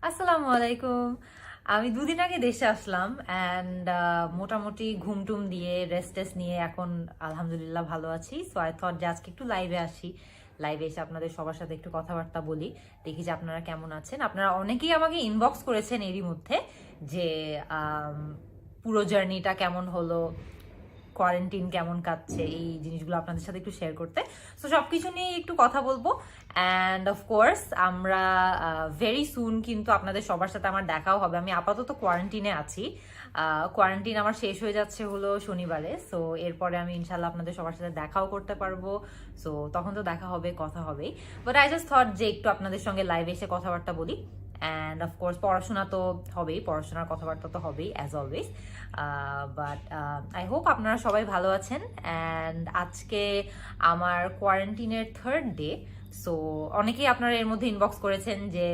আসসালামু আলাইকুম। আমি দুদিন আগে দেশে আসলাম অ্যান্ড মোটামুটি ঘুমটুম দিয়ে রেস্ট নিয়ে এখন আলহামদুলিল্লাহ ভালো আছি। সো আই থট যে আজকে একটু লাইভে আসি, লাইভে এসে আপনাদের সবার সাথে একটু কথাবার্তা বলি, দেখি যে আপনারা কেমন আছেন। আপনারা অনেকেই আমাকে ইনবক্স করেছেন এরই মধ্যে যে পুরো জার্নিটা কেমন হলো, কোয়ারেন্টিন কেমন কাটছে, এই জিনিসগুলো আপনাদের সাথে একটু শেয়ার করতে। সো সবকিছু নিয়ে একটু কথা বলবো অ্যান্ড অফকোর্স আমরা ভেরি সুন কিন্তু আপনাদের সবার সাথে আমার দেখাও হবে। আমি আপাতত কোয়ারেন্টিনে আছি, কোয়ারেন্টিন আমার শেষ হয়ে যাচ্ছে হলো শনিবারে। সো এরপরে আমি ইনশাল্লাহ আপনাদের সবার সাথে দেখাও করতে পারবো। সো তখন তো দেখা হবে, কথা হবেই। বাট আই জাস্ট থট যে একটু আপনাদের সঙ্গে লাইভে এসে কথাবার্তা বলি। অ্যান্ড অফকোর্স পড়াশোনা তো হবেই, পড়াশোনার কথাবার্তা তো হবেই as always. But I hope আপনারা সবাই ভালো আছেন। অ্যান্ড আজকে আমার কোয়ারেন্টিনের থার্ড ডে। সো অনেকেই আপনারা এর মধ্যে ইনবক্স করেছেন যে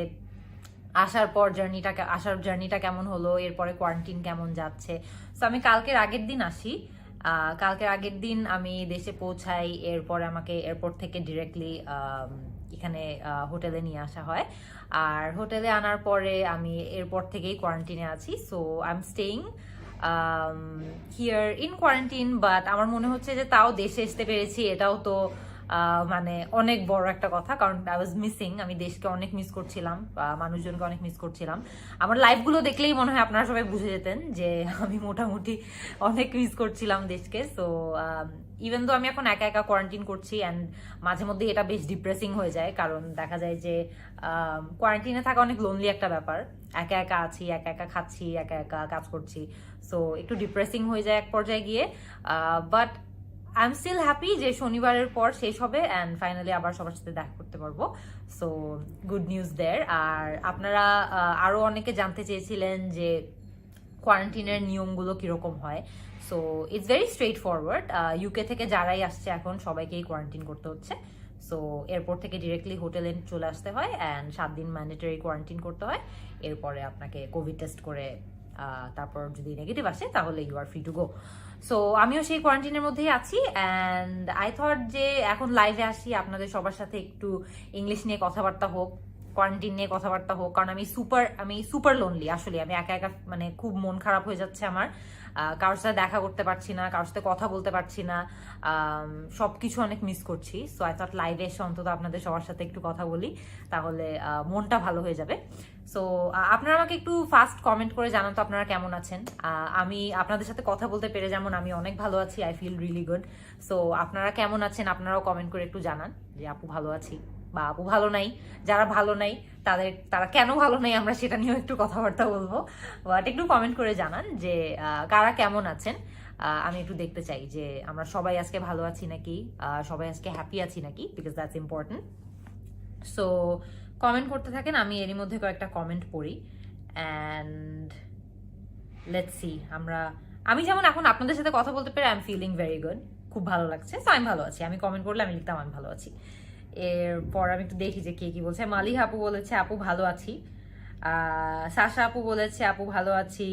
আসার জার্নিটা কেমন হলো, এরপরে কোয়ারেন্টিন কেমন যাচ্ছে। সো আমি কালকের আগের দিন আসি, কালকের আগের দিন আমি দেশে পৌঁছাই। এরপরে আমাকে এয়ারপোর্ট থেকে ডিরেক্টলি এখানে হোটেলে নিয়ে আসা হয়। আর হোটেলে আনার পরে আমি এয়ারপোর্ট থেকেই কোয়ারেন্টিনে আছি। So I am staying here in quarantine. But আমার মনে হচ্ছে যে তাও দেশে আসতে পেরেছি, এটাও তো মানে অনেক বড় একটা কথা। কারণ আই ওয়াজ মিসিং, আমি দেশকে অনেক মিস করছিলাম, মানুষজনকে অনেক মিস করছিলাম। আমার লাইফগুলো দেখলেই মনে হয় আপনারা সবাই বুঝে যেতেন যে আমি মোটামুটি অনেক মিস করছিলাম দেশকে। সো ইভেন তো আমি এখন একা একা কোয়ারেন্টিন করছি অ্যান্ড মাঝে মধ্যে এটা বেশ ডিপ্রেসিং হয়ে যায়। কারণ দেখা যায় যে কোয়ারেন্টিনে থাকা অনেক লোনলি একটা ব্যাপার। একা একা আছি, একা একা খাচ্ছি, একা একা কাজ করছি। সো একটু ডিপ্রেসিং হয়ে যায় এক পর্যায়ে গিয়ে। But I am still happy যে শনিবারের পর শেষ হবে অ্যান্ড ফাইনালি আবার সবার সাথে দেখা করতে পারবো। সো গুড নিউজ দেয়ার। আর আপনারা আরও অনেকে জানতে চেয়েছিলেন যে কোয়ারেন্টিনের নিয়মগুলো কিরকম হয়। So it's very straight forward. UK থেকে যারাই আসছে এখন সবাইকেই কোয়ারেন্টিন করতে হচ্ছে। সো এয়ারপোর্ট থেকে ডিরেক্টলি হোটেলে চলে আসতে হয় অ্যান্ড 7 দিন ম্যান্ডেটরি কোয়ারেন্টিন করতে হয়। এরপরে আপনাকে কোভিড টেস্ট করে তারপর যদি নেগেটিভ আসে তাহলে you are free to go. So আমিও সেই কোয়ারেন্টিনের মধ্যেই আছি অ্যান্ড আই থট যে এখন লাইভে আসি, আপনাদের সবার সাথে একটু ইংলিশ নিয়ে কথাবার্তা হোক, কোয়ারেন্টিন নিয়ে কথাবার্তা হোক। কারণ আমি সুপার লোনলি। আসলে আমি একা একা মানে খুব মন খারাপ হয়ে যাচ্ছে আমার। কারোর সাথে দেখা করতে পারছি না, কারোর সাথে কথা বলতে পারছি না, সবকিছু অনেক মিস করছি। সো আই থট লাইভে এসে অন্তত আপনাদের সবার সাথে একটু কথা বলি, তাহলে মনটা ভালো হয়ে যাবে। সো আপনারা আমাকে একটু ফার্স্ট কমেন্ট করে জানান তো আপনারা কেমন আছেন। আমি আপনাদের সাথে কথা বলতে পেরে যেমন আমি অনেক ভালো আছি, I feel really good. So আপনারা কেমন আছেন আপনারাও কমেন্ট করে একটু জানান যে আপু ভালো আছি বা আপু ভালো নাই। যারা ভালো নাই তারা কেন ভালো নাই আমরা সেটা নিয়েও একটু কথাবার্তা বলবো। বাট একটু কমেন্ট করে জানান যে কারা কেমন আছেন। আমি একটু দেখতে চাই যে আমরা সবাই আজকে ভালো আছি নাকি, সবাই আজকে হ্যাপি আছি নাকি, because that's important. So comment করতে থাকেন, আমি এরই মধ্যে কয়েকটা কমেন্ট পড়ি অ্যান্ড লেটস সি। আমি যেমন এখন আপনাদের সাথে কথা বলতে পেরে I am feeling very good, খুব ভালো লাগছে। সো আমি ভালো আছি। আমি কমেন্ট করলে আমি লিখতাম আমি ভালো আছি। এরপর আমি একটু দেখি যে কে কি বলছে। মালিহ আপু বলেছে আপু ভালো আছি। সাশা আপু বলেছে আপু ভালো আছি।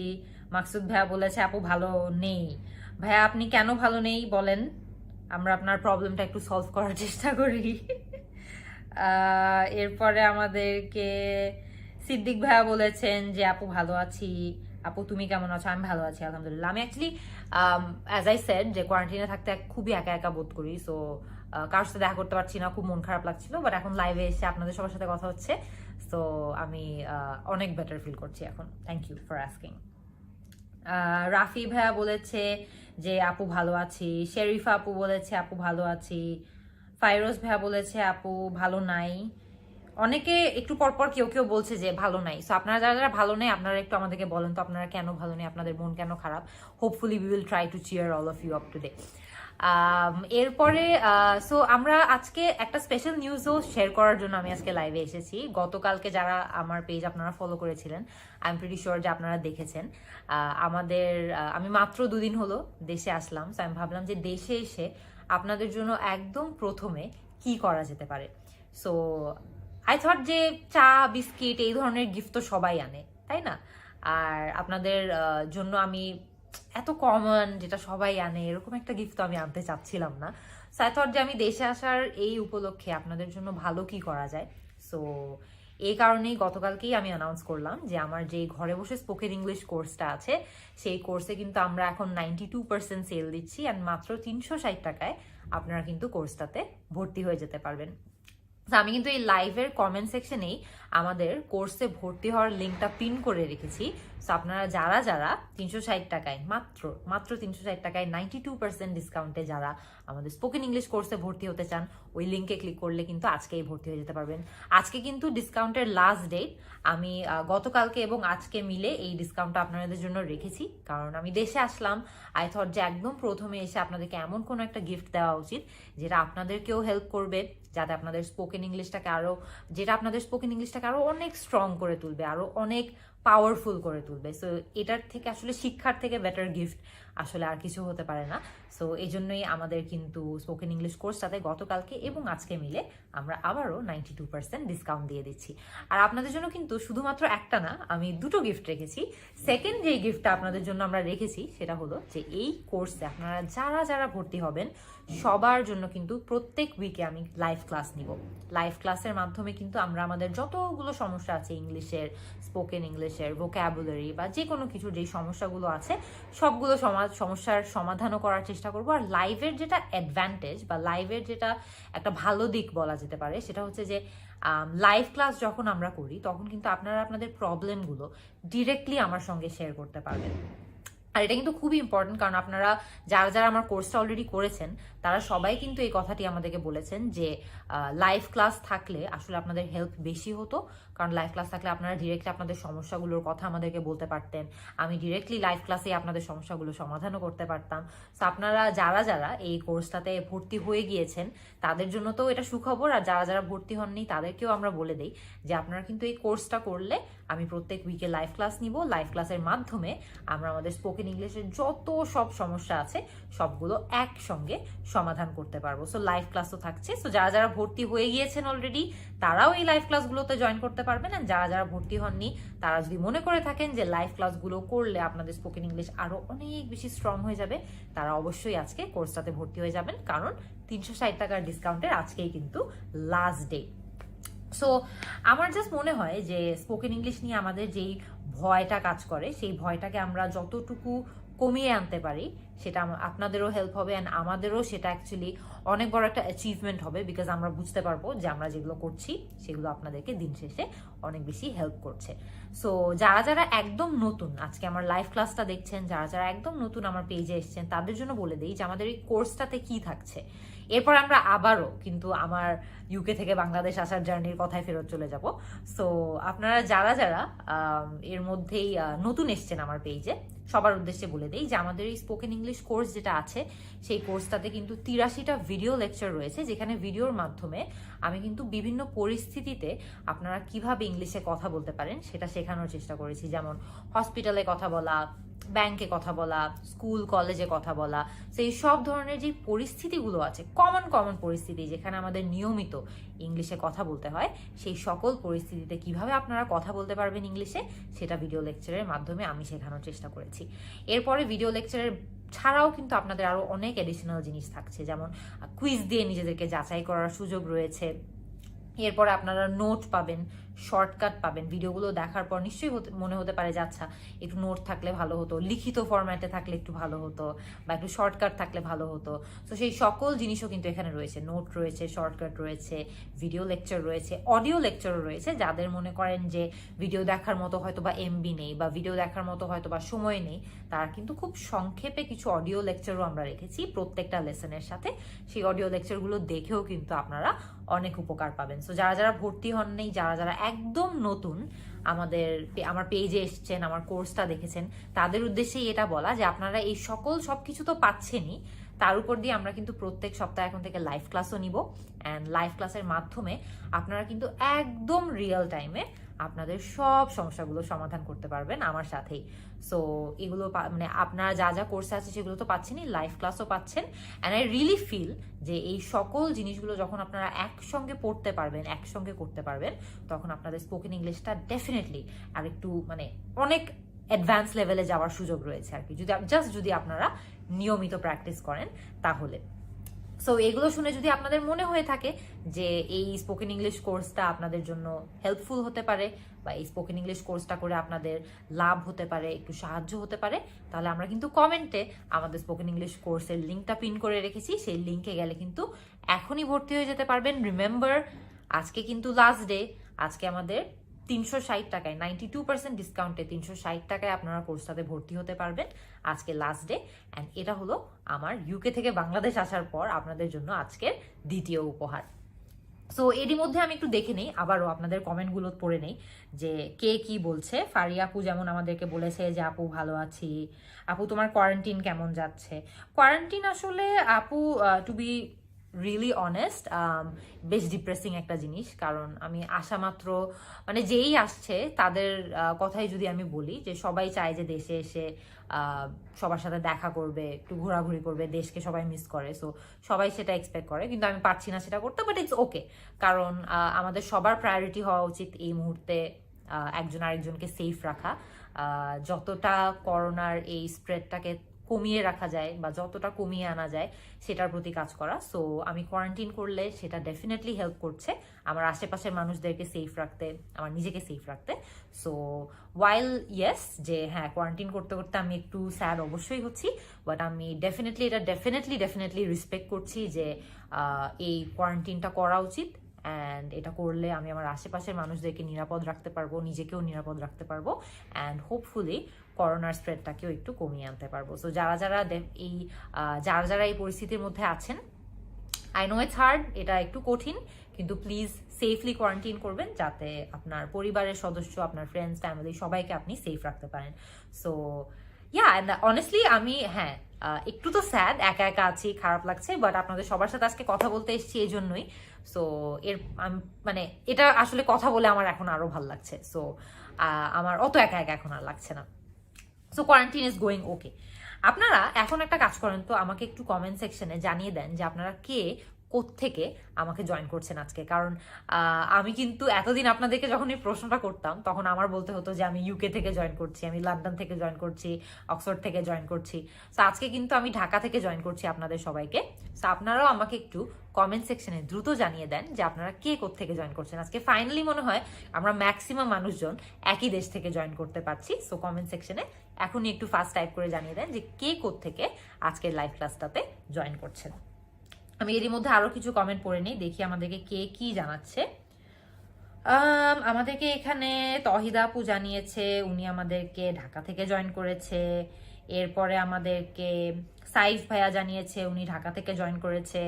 মাকসুদ ভাইয়া বলেছে আপু ভালো নেই। ভাইয়া আপনি কেন ভালো নেই বলেন, আমরা আপনার প্রবলেমটা একটু সলভ করার চেষ্টা করি। এরপরে আমাদেরকে সিদ্দিক ভাইয়া বলেছেন যে আপু ভালো আছি। আপু তুমি কেমন আছো? আমি ভালো আছি আলহামদুলিল্লাহ। আমি অ্যাকচুয়ালি অ্যাজ আই সেড যে কোয়ারেন্টিনে থাকতে খুবই একা একা বোধ করি। সো কারোর সাথে দেখা করতে পারছি না, খুব মন খারাপ লাগছিল। বাট এখন লাইভে এসে আপনাদের সবার সাথে কথা হচ্ছে। সো আমি অনেক বেটার ফিল করছি এখন। Thank you for asking. Rafi ভাইয়া বলেছে যে আপু ভালো আছি। শেরিফা আপু বলেছে আপু ভালো আছি। ফাইরোজ ভাইয়া বলেছে আপু ভালো নাই। অনেকে একটু পরপর কেউ কেউ বলছে যে ভালো নাই। সো আপনারা যারা যারা ভালো নেই আপনারা একটু আমাদেরকে বলেন তো আপনারা কেন ভালো নেই, আপনাদের মন কেন খারাপ। Hopefully we will try to cheer all of you up today. এরপরে সো আমরা আজকে একটা স্পেশাল নিউজও শেয়ার করার জন্য আমি আজকে লাইভে এসেছি। গতকালকে যারা আমার পেজ আপনারা ফলো করেছিলেন আই এম প্রিটি শিওর যে আপনারা দেখেছেন। আমি মাত্র 2 দিন হলো দেশে আসলাম। সো আমি ভাবলাম যে দেশে এসে আপনাদের জন্য একদম প্রথমে কি করা যেতে পারে। সো আই থট যে চা বিস্কিট এই ধরনের গিফট তো সবাই আনে, তাই না? আর আপনাদের জন্য আমি এত কমন যেটা সবাই আনে এরকম একটা গিফট তো আমি আনতে চাচ্ছিলাম না। সো আই থট যে আমি দেশে আসার এই উপলক্ষে আপনাদের জন্য ভালো কি করা যায়। সো এই কারণেই গতকালকেই আমি অ্যানাউন্স করলাম যে আমার যে ঘরে বসে স্পোকেন ইংলিশ কোর্সটা আছে সেই কোর্সে কিন্তু আমরা এখন 92% সেল দিচ্ছি, অ্যান্ড মাত্র 360 টাকায় আপনারা কিন্তু কোর্সটাতে ভর্তি হয়ে যেতে পারবেন। আমি কিন্তু এই লাইভের কমেন্ট সেকশনেই আমাদের কোর্সে ভর্তি হওয়ার লিঙ্কটা পিন করে রেখেছি। সো আপনারা যারা যারা 360 টাকায় মাত্র 360 টাকায় 92% ডিসকাউন্টে যারা আমাদের স্পোকেন ইংলিশ কোর্সে ভর্তি হতে চান, ওই লিঙ্কে ক্লিক করলে কিন্তু আজকেই ভর্তি হয়ে যেতে পারবেন। আজকে কিন্তু ডিসকাউন্টের লাস্ট ডেট। আমি গতকালকে এবং আজকে মিলে এই ডিসকাউন্টটা আপনাদের জন্য রেখেছি, কারণ আমি দেশে আসলাম। আই থট যে একদম প্রথমে এসে আপনাদেরকে এমন কোনো একটা গিফট দেওয়া উচিত যেটা আপনাদেরকেও হেল্প করবে, যাতে আপনাদের স্পোকেন ইংলিশটাকে আরো অনেক স্ট্রং করে তুলবে, আরো অনেক পাওয়ারফুল করে তুলবে। সো এটার থেকে আসলে শিক্ষার থেকে বেটার গিফট আসলে আর কিছু হতে পারে না। সো এই জন্যই আমাদের কিন্তু স্পোকেন ইংলিশ কোর্সটাতে গতকালকে এবং আজকে মিলে আমরা আবারও 92% ডিসকাউন্ট দিয়ে দিচ্ছি। আর আপনাদের জন্য কিন্তু শুধুমাত্র একটা না, আমি দুটো গিফট রেখেছি। সেকেন্ড যে গিফটটা আপনাদের জন্য আমরা রেখেছি সেটা হলো যে এই কোর্সে আপনারা যারা যারা ভর্তি হবেন সবার জন্য কিন্তু প্রত্যেক উইকে আমি লাইভ ক্লাস নিব। লাইভ ক্লাসের মাধ্যমে কিন্তু আমরা আমাদের যতগুলো সমস্যা আছে ইংলিশের, স্পোকেন ইংলিশের, ভোক্যাবুলারি বা যে কোনো কিছু যেই সমস্যাগুলো আছে সবগুলো সমস্যার সমাধানও করার চেষ্টা করব। আর লাইভের যেটা অ্যাডভান্টেজ বা লাইভের যেটা একটা ভালো দিক বলা যেতে পারে সেটা হচ্ছে যে লাইভ ক্লাস যখন আমরা করি তখন কিন্তু আপনারা আপনাদের প্রবলেমগুলো ডিরেক্টলি আমার সঙ্গে শেয়ার করতে পারবেন। আর এটা কিন্তু খুবই ইম্পর্টেন্ট, কারণ আপনারা যারা যারা আমার কোর্সটা অলরেডি করেছেন তারা সবাই কিন্তু এই কথাটি আমাদেরকে বলেছেন যে লাইভ ক্লাস থাকলে আসলে আপনাদের হেল্প বেশি হতো। কারণ লাইভ ক্লাস থাকলে আপনারা ডিরেক্টলি আপনাদের সমস্যাগুলোর কথা আমাদেরকে বলতে পারতেন, আমি ডিরেক্টলি লাইভ ক্লাসে আপনাদের সমস্যাগুলো সমাধানও করতে পারতাম। তো আপনারা যারা যারা এই কোর্সটাতে ভর্তি হয়ে গিয়েছেন তাদের জন্য তো এটা সুখবর, আর যারা যারা ভর্তি হননি তাদেরকেও আমরা বলে দিই যে আপনারা কিন্তু এই কোর্সটা করলে আমি প্রত্যেক উইকে লাইভ ক্লাস নিব। লাইভ ক্লাসের মাধ্যমে আমরা আমাদের স্পোকেন ইংলিশের যত সব সমস্যা আছে সবগুলো একসঙ্গে সমাধান করতে পারবো। সো লাইভ ক্লাসও থাকছে। সো যারা যারা ভর্তি হয়ে গিয়েছেন অলরেডি তারাও এই লাইভ ক্লাসগুলোতে জয়েন করতে পারবেন, আর যারা যারা ভর্তি হননি তারা যদি মনে করে থাকেন যে লাইভ ক্লাসগুলো করলে আপনাদের স্পোকেন ইংলিশ আরো অনেক বেশি স্ট্রং হয়ে যাবে, তারা অবশ্যই আজকে কোর্সটাতে ভর্তি হয়ে যাবেন, কারণ 360 টাকার ডিসকাউন্টের আজকেই কিন্তু লাস্ট ডে। সো আমার জাস্ট মনে হয় যে স্পোকেন ইংলিশ নিয়ে আমাদের যেই ভয়টা কাজ করে সেই ভয়টাকে আমরা যতটুকু কমিয়ে আনতে পারি সেটা আপনাদেরও হেল্প হবে, অ্যান্ড আমাদেরও সেটা অ্যাকচুয়ালি অনেক বড় একটা অ্যাচিভমেন্ট হবে, বিকজ আমরা বুঝতে পারবো যে আমরা যেগুলো করছি সেগুলো আপনাদেরকে দিন শেষে অনেক বেশি হেল্প করছে। সো যারা যারা একদম নতুন আজকে আমার লাইভ ক্লাসটা দেখছেন, যারা যারা একদম নতুন আমার পেজে এসেছেন তাদের জন্য বলে দিই যে আমাদের এই কোর্সটাতে কি থাকছে। এরপর আমরা আবারও কিন্তু আমার ইউকে থেকে বাংলাদেশ আসার জার্নির কথায় ফেরত চলে যাব। সো আপনারা যারা যারা এর মধ্যেই নতুন এসছেন আমার পেজে সবার উদ্দেশ্যে বলে দেই যে আমাদের এই স্পোকেন ইংলিশ কোর্স যেটা আছে সেই কোর্সটাতে কিন্তু 83টা ভিডিও লেকচার রয়েছে, যেখানে ভিডিওর মাধ্যমে আমি কিন্তু বিভিন্ন পরিস্থিতিতে আপনারা কিভাবে ইংলিশে কথা বলতে পারেন সেটা শেখানোর চেষ্টা করেছি। যেমন হসপিটালে কথা বলা, ব্যাংকে কথা বলা, স্কুল কলেজে কথা বলা, সেই সব ধরনের যে পরিস্থিতিগুলো আছে, কমন পরিস্থিতি যেখানে আমাদের নিয়মিত ইংলিশে কথা বলতে হয়, সেই সকল পরিস্থিতিতে কিভাবে আপনারা কথা বলতে পারবেন ইংলিশে সেটা ভিডিও লেকচারের মাধ্যমে আমি শেখানোর চেষ্টা করেছি। এরপরে ভিডিও লেকচারের ছাড়াও কিন্তু আপনাদের আরো অনেক এডিশনাল জিনিস থাকছে, যেমন কুইজ দিয়ে নিজেদেরকে যাচাই করার সুযোগ রয়েছে। এরপরে আপনারা নোট পাবেন, শর্টকাট পাবেন। ভিডিওগুলো দেখার পর নিশ্চয়ই মনে হতে পারে যে আচ্ছা একটু নোট থাকলে ভালো হতো, লিখিত ফরম্যাটে থাকলে একটু ভালো হতো, বা একটু শর্টকাট থাকলে ভালো হতো। তো সেই সকল জিনিসও কিন্তু এখানে রয়েছে, নোট রয়েছে, শর্টকাট রয়েছে, ভিডিও লেকচার রয়েছে, অডিও লেকচারও রয়েছে। যাদের মনে করেন যে ভিডিও দেখার মতো হয়তো বা এমবি নেই, বা ভিডিও দেখার মতো হয়তো বা সময় নেই, তারা কিন্তু খুব সংক্ষেপে কিছু অডিও লেকচারও আমরা রেখেছি প্রত্যেকটা লেসনের সাথে। সেই অডিও লেকচারগুলো দেখেও কিন্তু আপনারা অনেক উপকার পাবেন। সো যারা যারা ভর্তি হন নেই, যারা যারা একদম নতুন আমার পেজে এসছেন, আমার কোর্সটা দেখেছেন, তাদের উদ্দেশ্যেই এটা বলা যে আপনারা এই সবকিছু তো পাচ্ছেনই, তার উপর দিয়ে আমরা কিন্তু প্রত্যেক সপ্তাহে এখন থেকে লাইভ ক্লাসও নিব, অ্যান্ড লাইভ ক্লাসের মাধ্যমে আপনারা কিন্তু একদম রিয়েল টাইমে আপনাদের সব সমস্যাগুলো সমাধান করতে পারবেন আমার সাথেই। সো এগুলো মানে আপনারা যা যা কোর্সে আছে সেগুলো তো পাচ্ছেনই, লাইভ ক্লাসও পাচ্ছেন। অ্যান্ড আই রিয়েলি ফিল যে এই সকল জিনিসগুলো যখন আপনারা একসঙ্গে পড়তে পারবেন, একসঙ্গে করতে পারবেন, তখন আপনাদের স্পোকেন ইংলিশটা ডেফিনেটলি আর একটু মানে অনেক অ্যাডভান্স লেভেলে যাওয়ার সুযোগ রয়েছে আর কি, যদি আপনারা নিয়মিত প্র্যাকটিস করেন তাহলে। সো এগুলো শুনে যদি আপনাদের মনে হয়ে থাকে যে এই স্পোকেন ইংলিশ কোর্সটা আপনাদের জন্য হেল্পফুল হতে পারে বা এই স্পোকেন ইংলিশ কোর্সটা করে আপনাদের লাভ হতে পারে, একটু সাহায্য হতে পারে, তাহলে আমরা কিন্তু কমেন্টে আমাদের স্পোকেন ইংলিশ কোর্সের লিঙ্কটা পিন করে রেখেছি। সেই লিঙ্কে গেলে কিন্তু এখনই ভর্তি হয়ে যেতে পারবেন। রিমেম্বার, আজকে কিন্তু লাস্ট ডে। আজকে আমাদের 360 টাকায় 92% ডিসকাউন্টে 360 টাকায় আপনারা কোর্সটাতে ভর্তি হতে পারবেন। আজকে লাস্ট ডে। অ্যান্ড এটা হলো আমার ইউকে থেকে বাংলাদেশ আসার পর আপনাদের জন্য আজকের দ্বিতীয় উপহার। সো এরই মধ্যে আমি একটু দেখে নেই, আবারও আপনাদের কমেন্টগুলো পড়ে নেই যে কে কি বলছে। ফারিয়া আপু যেমন আমাদেরকে বলেছে যে আপু ভালো আছি, আপু তোমার কোয়ারেন্টিন কেমন যাচ্ছে। কোয়ারেন্টিন আসলে আপু টু বি রিয়েলি অনেস্ট বেশ ডিপ্রেসিং একটা জিনিস। কারণ আমি আসা মাত্র মানে যেই আসছে তাদের কথাই যদি আমি বলি যে সবাই চায় যে দেশে এসে সবার সাথে দেখা করবে, একটু ঘোরাঘুরি করবে, দেশকে সবাই মিস করে। সো সবাই সেটা এক্সপেক্ট করে, কিন্তু আমি পারছি না সেটা করতে, বাট ইটস ওকে। কারণ আমাদের সবার প্রায়োরিটি হওয়া উচিত এই মুহূর্তে একজন আরেকজনকে সেফ রাখা। যতটা করোনার এই স্প্রেডটাকে কমিয়ে রাখা যায় বা যতটা কমিয়ে আনা যায় সেটার প্রতি কাজ করা। সো আমি কোয়ারেন্টিন করলে সেটা ডেফিনেটলি হেল্প করছে আমার আশেপাশের মানুষদেরকে সেফ রাখতে, আমার নিজেকে সেফ রাখতে। সো ওয়াইল ইয়েস যে হ্যাঁ, কোয়ারেন্টিন করতে করতে আমি একটু স্যাড অবশ্যই হচ্ছি, বাট আমি এটা ডেফিনেটলি রেসপেক্ট করছি যে এই কোয়ারেন্টিনটা করা উচিত। অ্যান্ড এটা করলে আমি আমার আশেপাশের মানুষদেরকে নিরাপদ রাখতে পারবো, নিজেকেও নিরাপদ রাখতে পারবো, অ্যান্ড হোপফুলি করোনার স্প্রেডটাকেও একটু কমিয়ে আনতে পারবো। সো যারা এই পরিস্থিতির মধ্যে আছেন, আই নো ইটস হার্ড, এটা একটু কঠিন, কিন্তু প্লিজ সেফলি কোয়ারেন্টাইন করবেন যাতে আপনার পরিবারের সদস্য, আপনার ফ্রেন্ডস, ফ্যামিলি সবাইকে আপনি সেফ রাখতে পারেন। সো ইয়া, অনেস্টলি আমি হ্যাঁ একটু তো স্যাড, একা একা আছি, খারাপ লাগছে, বাট আপনাদের সবার সাথে আজকে কথা বলতে এসেছি এই জন্যই। সো মানে এটা আসলে কথা বলে আমার এখন আরো ভালো লাগছে। সো আমার অত একা একা এখন আর লাগছে না। সো কোয়ারেন্টাইন ইজ গোয়িং ওকে। আপনারা এখন একটা কাজ করেন তো, আমাকে একটু কমেন্ট সেকশনে জানিয়ে দেন যে আপনারা কে কোত্থেকে আমাকে জয়েন করছেন আজকে। কারণ আমি কিন্তু এতদিন আপনাদেরকে যখন এই প্রশ্নটা করতাম তখন আমার বলতে হতো যে আমি ইউকে থেকে জয়েন করছি, আমি লন্ডন থেকে জয়েন করছি, অক্সফোর্ড থেকে জয়েন করছি। তো আজকে কিন্তু আমি ঢাকা থেকে জয়েন করছি আপনাদের সবাইকে। তো আপনারাও আমাকে একটু কমেন্ট সেকশনে দ্রুত জানিয়ে দেন যে আপনারা কে কোত্থেকে জয়েন করছেন আজকে। ফাইনালি মনে হয় আমরা ম্যাক্সিমাম মানুষজন একই দেশ থেকে জয়েন করতে পারছি। সো কমেন্ট সেকশনে এখনই একটু ফাস্ট টাইপ করে জানিয়ে দেন যে কে কোত্থেকে আজকের লাইভ ক্লাসটাতে জয়েন করছেন। আমি এরই মধ্যে আরো কিছু কমেন্ট পড়ে নিই, দেখি আমাদেরকে কে কি জানাচ্ছে। আমাদেরকে এখানে তহিদা আপু জানিয়েছে উনি আমাদেরকে ঢাকা থেকে জয়েন করেছে। এরপরে আমাদেরকে সাইফ ভাইয়া জানিয়েছে উনি ঢাকা থেকে জয়েন করেছে।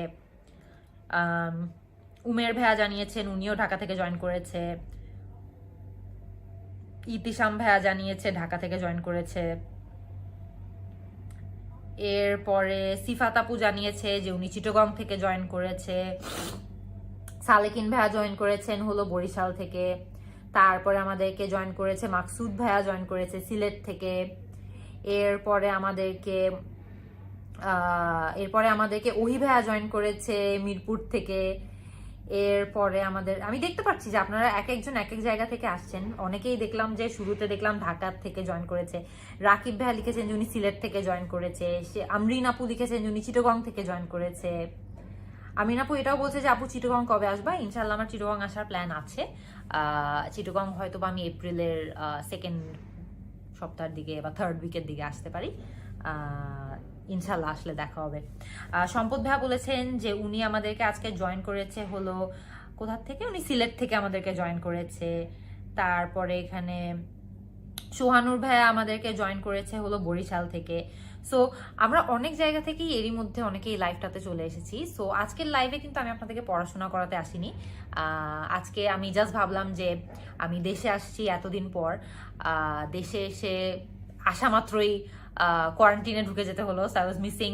উমের ভাইয়া জানিয়েছেন উনিও ঢাকা থেকে জয়েন করেছে। ইতিশাম ভাইয়া জানিয়েছে ঢাকা থেকে জয়েন করেছে। এরপরে সিফাত আপু জানিয়েছে যে উনি চিটাগং থেকে জয়েন করেছে। সালেকিন ভাইয়া জয়েন করেছেন হলো বরিশাল থেকে। তারপরে আমাদেরকে জয়েন করেছে মাকসুদ ভাইয়া জয়েন করেছে সিলেট থেকে। এরপরে আমাদেরকে ওহি ভাইয়া জয়েন করেছে মিরপুর থেকে। এরপরে আমি দেখতে পাচ্ছি যে আপনারা এক একজন এক এক জায়গা থেকে আসছেন। অনেকেই দেখলাম যে শুরুতে দেখলাম ঢাকা থেকে জয়েন করেছে। রাকিব ভাইয়া লিখেছেন যে উনি সিলেট থেকে জয়েন করেছে। আমরিন আপু লিখেছেন যে উনি চিটাগং থেকে জয়েন করেছে। আমিন আপু এটাও বলছে যে আপু চিটাগং কবে আসবা? ইনশাল্লাহ আমার চিটাগং আসার প্ল্যান আছে। চিটাগং হয়তো বা আমি এপ্রিলের সেকেন্ড সপ্তাহের দিকে বা থার্ড উইকের দিকে আসতে পারি। ইনশাল্লাহ আসলে দেখা হবে। সম্পদ ভাইয়া বলেছেন যে উনি আমাদেরকে আজকে জয়েন করেছে হলো কোথা থেকে, উনি সিলেট থেকে আমাদেরকে জয়েন করেছে। তারপরে এখানে সোহানুর ভাইয়া আমাদেরকে জয়েন করেছে হলো বরিশাল থেকে। সো আমরা অনেক জায়গা থেকেই এরই মধ্যে অনেকেই লাইভটাতে চলে এসেছি। সো আজকের লাইভে কিন্তু আমি আপনাদেরকে পড়াশোনা করাতে আসিনি। আজকে আমি জাস্ট ভাবলাম যে আমি দেশে আসছি এতদিন পর, দেশে এসে আসা মাত্রই কোয়ারেন্টিনে ঢুকে যেতে হলো। So I was missing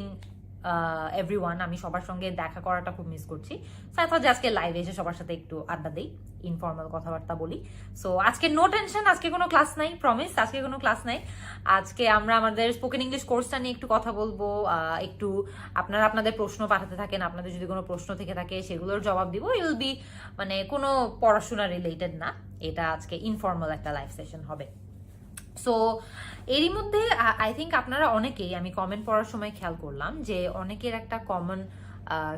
everyone. আমি সবার সঙ্গে দেখা করাটা খুব মিস করছি। সো আই থট যে আজকে লাইভে এসে সবার সাথে একটু আড্ডা দিই, ইনফর্মাল কথাবার্তা বলি। সো আজকে নো টেনশন, আজকে কোনো ক্লাস নাই, প্রমিস আজকে কোনো ক্লাস নাই। আজকে আমরা আমাদের স্পোকেন ইংলিশ কোর্সটা নিয়ে একটু কথা বলবো। একটু আপনারা আপনাদের প্রশ্ন পাঠাতে থাকেন, আপনাদের যদি কোনো প্রশ্ন থেকে থাকে সেগুলোর জবাব দিব। উইল বি মানে কোনো পড়াশোনা রিলেটেড না, এটা আজকে ইনফর্মাল একটা লাইভ সেশন হবে। সো এরই মধ্যে আই থিঙ্ক আপনারা অনেকেই, আমি কমেন্ট পড়ার সময় খেয়াল করলাম যে অনেকের একটা কমন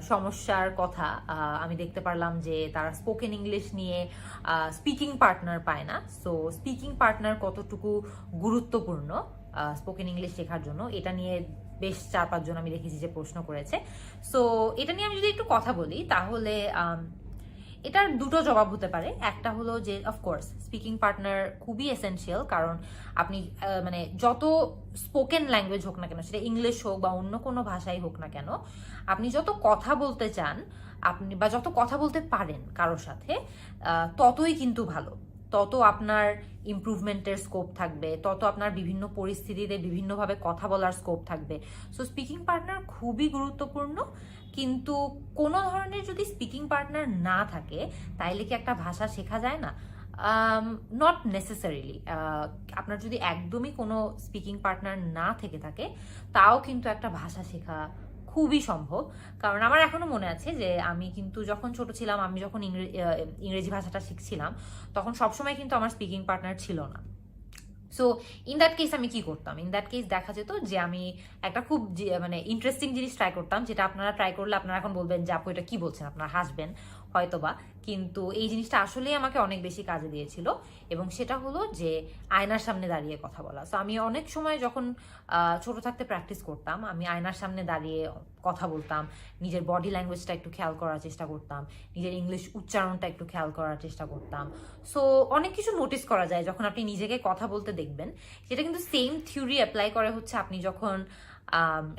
সমস্যার কথা আমি দেখতে পারলাম যে তারা স্পোকেন ইংলিশ নিয়ে স্পিকিং পার্টনার পায় না। সো স্পিকিং পার্টনার কতটুকু গুরুত্বপূর্ণ স্পোকেন ইংলিশ শেখার জন্য, এটা নিয়ে বেশ 4-5 জন আমি দেখেছি যে প্রশ্ন করেছে। সো এটা নিয়ে আমি যদি একটু কথা বলি তাহলে এটার দুটো জবাব হতে পারে। একটা হলো যে অফকোর্স স্পিকিং পার্টনার খুবই এসেনশিয়াল, কারণ আপনি মানে যত স্পোকেন ল্যাঙ্গুয়েজ হোক না কেন, সেটা ইংলিশ হোক বা অন্য কোনো ভাষাই হোক না কেন, আপনি যত কথা বলতে চান আপনি বা যত কথা বলতে পারেন কারোর সাথে, ততই কিন্তু ভালো, তত আপনার ইমপ্রুভমেন্টের স্কোপ থাকবে, তত আপনার বিভিন্ন পরিস্থিতিতে বিভিন্নভাবে কথা বলার স্কোপ থাকবে। সো স্পিকিং পার্টনার খুবই গুরুত্বপূর্ণ। কিন্তু কোনো ধরনের যদি স্পিকিং পার্টনার না থাকে তাইলে কি একটা ভাষা শেখা যায় না? Not necessarily. আপনার যদি একদমই কোনো স্পিকিং পার্টনার না থেকে থাকে, তাও কিন্তু একটা ভাষা শেখা খুবই সম্ভব। কারণ আমার এখনো মনে আছে যে আমি কিন্তু যখন ছোট ছিলাম, আমি যখন ইংরেজি ভাষাটা শিখছিলাম, তখন সবসময় কিন্তু আমার স্পিকিং পার্টনার ছিল না। সো ইন দ্যাট কেস আমি কি করতাম? ইন দ্যাট কেস দেখা যেত যে আমি একটা খুব মানে ইন্টারেস্টিং জিনিস ট্রাই করতাম, যেটা আপনারা ট্রাই করলে আপনারা এখন বলবেন যে আপু এটা কি বলছেন, আপনারা হাসবেন হয়তোবা, কিন্তু এই জিনিসটা আসলেই আমাকে অনেক বেশি কাজে দিয়েছিল। এবং সেটা হলো যে আয়নার সামনে দাঁড়িয়ে কথা বলা। সো আমি অনেক সময় যখন ছোট থাকতে প্র্যাকটিস করতাম, আমি আয়নার সামনে দাঁড়িয়ে কথা বলতাম, নিজের বডি ল্যাঙ্গুয়েজটা একটু খেয়াল করার চেষ্টা করতাম, নিজের ইংলিশ উচ্চারণটা একটু খেয়াল করার চেষ্টা করতাম। সো অনেক কিছু নোটিস করা যায় যখন আপনি নিজেকে কথা বলতে দেখবেন। সেটা কিন্তু সেম থিওরি অ্যাপ্লাই করে হচ্ছে আপনি যখন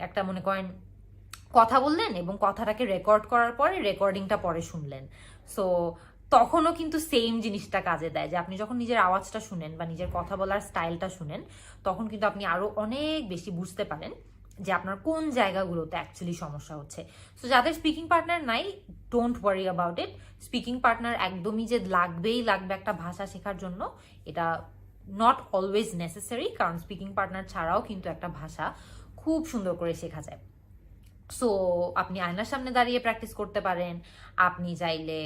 একটা মনে করেন কথা বললেন এবং কথাটাকে রেকর্ড করার পরে রেকর্ডিংটা পরে শুনলেন। সো তখনও কিন্তু সেম জিনিসটা কাজে দেয়, যে আপনি যখন নিজের আওয়াজটা শুনেন বা নিজের কথা বলার স্টাইলটা শুনেন, তখন কিন্তু আপনি আরো অনেক বেশি বুঝতে পারেন যে আপনার কোন জায়গাগুলোতে অ্যাকচুয়ালি সমস্যা হচ্ছে। সো যাদের স্পিকিং পার্টনার নাই, don't worry about it. Speaking partner একদমই যে লাগবেই লাগবে একটা ভাষা শেখার জন্য, এটা নট অলওয়েজ নেসেসারি। কারণ স্পিকিং পার্টনার ছাড়াও কিন্তু একটা ভাষা খুব সুন্দর করে শেখা যায়। সো আপনি আয়নার সামনে দাঁড়িয়ে প্র্যাকটিস করতে পারেন। আপনি চাইলে